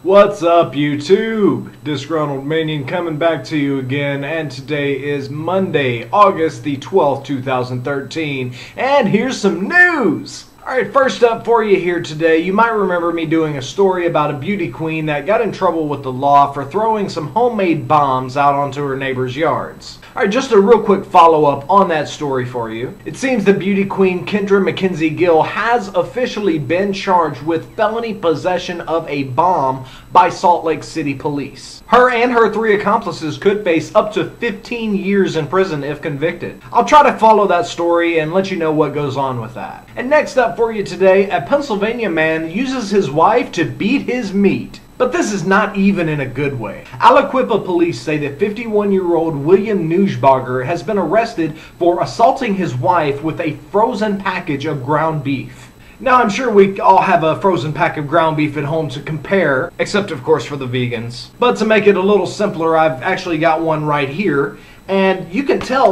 What's up, YouTube? Disgruntled Minion coming back to you again, and today is Monday, August the 12th, 2013, and here's some news! Alright, first up for you here today, you might remember me doing a story about a beauty queen that got in trouble with the law for throwing some homemade bombs out onto her neighbors' yards. Alright, just a real quick follow-up on that story for you. It seems the beauty queen Kendra Mackenzie Gill has officially been charged with felony possession of a bomb by Salt Lake City police. Her and her 3 accomplices could face up to 15 years in prison if convicted. I'll try to follow that story and let you know what goes on with that. And next up for you today, a Pennsylvania man uses his wife to beat his meat. But this is not even in a good way. Aliquippa police say that 51-year-old William Neusbacher has been arrested for assaulting his wife with a frozen package of ground beef. Now, I'm sure we all have a frozen pack of ground beef at home to compare, except of course for the vegans. But to make it a little simpler, I've actually got one right here, and you can tell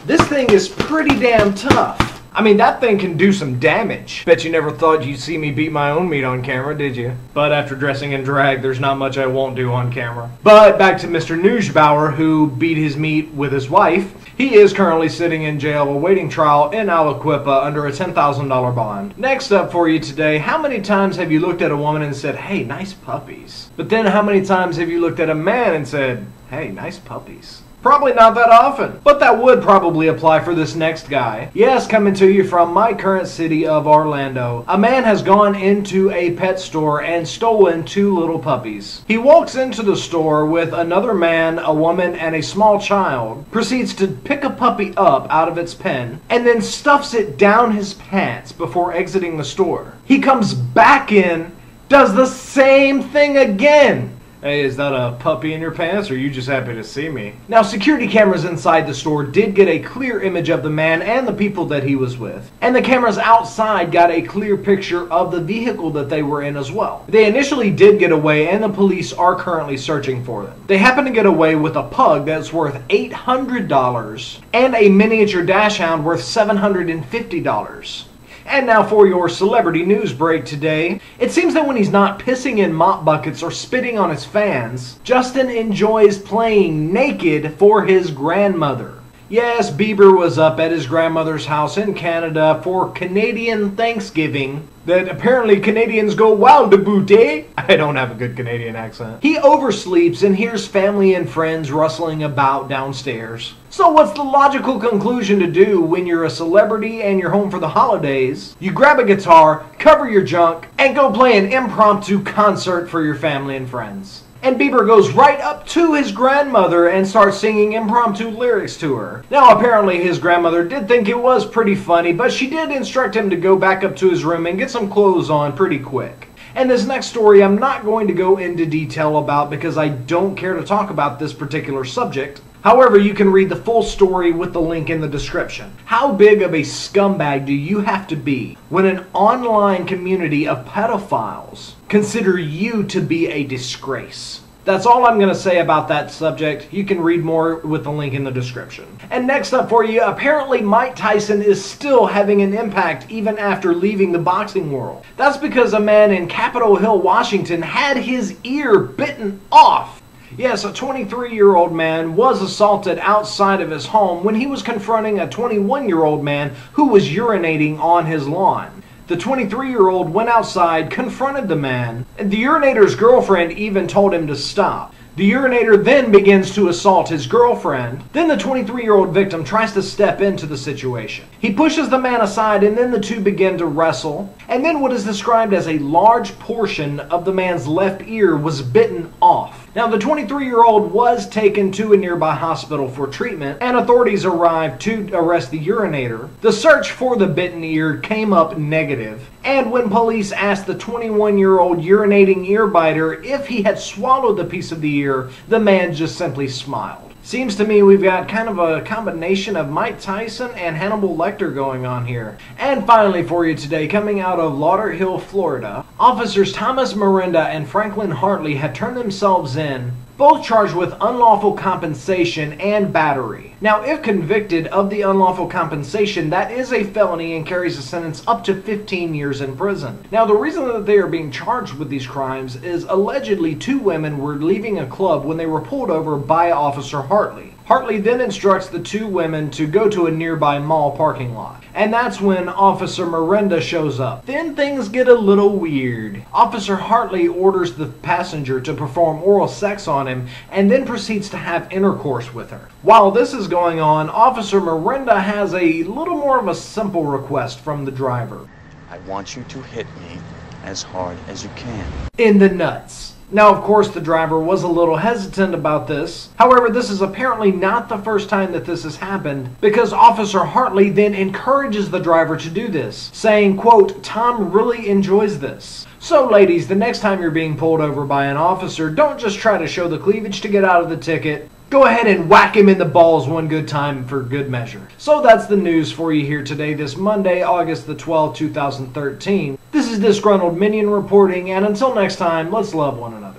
this thing is pretty damn tough. I mean, that thing can do some damage. Bet you never thought you'd see me beat my own meat on camera, did you? But after dressing in drag, there's not much I won't do on camera. But back to Mr. Neusbacher, who beat his meat with his wife. He is currently sitting in jail awaiting trial in Aliquippa under a $10,000 bond. Next up for you today, how many times have you looked at a woman and said, "Hey, nice puppies"? But then how many times have you looked at a man and said, "Hey, nice puppies"? Probably not that often, but that would probably apply for this next guy. Yes, coming to you from my current city of Orlando, a man has gone into a pet store and stolen 2 little puppies. He walks into the store with another man, a woman, and a small child, proceeds to pick a puppy up out of its pen, and then stuffs it down his pants before exiting the store. He comes back in, does the same thing again. Hey, is that a puppy in your pants, or are you just happy to see me? Now, security cameras inside the store did get a clear image of the man and the people that he was with. And the cameras outside got a clear picture of the vehicle that they were in as well. They initially did get away, and the police are currently searching for them. They happen to get away with a pug that's worth $800 and a miniature dachshund worth $750. And now for your celebrity news break today. It seems that when he's not pissing in mop buckets or spitting on his fans, Justin enjoys playing naked for his grandmother. Yes, Bieber was up at his grandmother's house in Canada for Canadian Thanksgiving. That apparently Canadians go wild about, eh? I don't have a good Canadian accent. He oversleeps and hears family and friends rustling about downstairs. So what's the logical conclusion to do when you're a celebrity and you're home for the holidays? You grab a guitar, cover your junk, and go play an impromptu concert for your family and friends. And Bieber goes right up to his grandmother and starts singing impromptu lyrics to her. Now, apparently his grandmother did think it was pretty funny, but she did instruct him to go back up to his room and get some clothes on pretty quick. And this next story I'm not going to go into detail about because I don't care to talk about this particular subject. However, you can read the full story with the link in the description. How big of a scumbag do you have to be when an online community of pedophiles consider you to be a disgrace? That's all I'm going to say about that subject. You can read more with the link in the description. And next up for you, apparently Mike Tyson is still having an impact even after leaving the boxing world. That's because a man in Capitol Hill, Washington had his ear bitten off. Yes, a 23-year-old man was assaulted outside of his home when he was confronting a 21-year-old man who was urinating on his lawn. The 23-year-old went outside, confronted the man, and the urinator's girlfriend even told him to stop. The urinator then begins to assault his girlfriend. Then the 23-year-old victim tries to step into the situation. He pushes the man aside and then the two begin to wrestle. And then what is described as a large portion of the man's left ear was bitten off. Now, the 23-year-old was taken to a nearby hospital for treatment, and authorities arrived to arrest the urinator. The search for the bitten ear came up negative, and when police asked the 21-year-old urinating ear biter if he had swallowed the piece of the ear, the man just simply smiled. Seems to me we've got kind of a combination of Mike Tyson and Hannibal Lecter going on here. And finally for you today, coming out of Lauderhill, Florida, officers Thomas Miranda and Franklin Hartley have turned themselves in both charged with unlawful compensation and battery. Now, if convicted of the unlawful compensation, that is a felony and carries a sentence up to 15 years in prison. Now, the reason that they are being charged with these crimes is allegedly two women were leaving a club when they were pulled over by Officer Hartley. Hartley then instructs the two women to go to a nearby mall parking lot. And that's when Officer Miranda shows up. Then things get a little weird. Officer Hartley orders the passenger to perform oral sex on him and then proceeds to have intercourse with her. While this is going on, Officer Miranda has a little more of a simple request from the driver. I want you to hit me as hard as you can. In the nuts. Now, of course, the driver was a little hesitant about this. However, this is apparently not the first time that this has happened, because Officer Hartley then encourages the driver to do this, saying, quote, "Tom really enjoys this." So ladies, the next time you're being pulled over by an officer, don't just try to show the cleavage to get out of the ticket. Go ahead and whack him in the balls one good time for good measure. So that's the news for you here today, this Monday, August the 12th, 2013. This is Disgruntled Minion reporting, and until next time, let's love one another.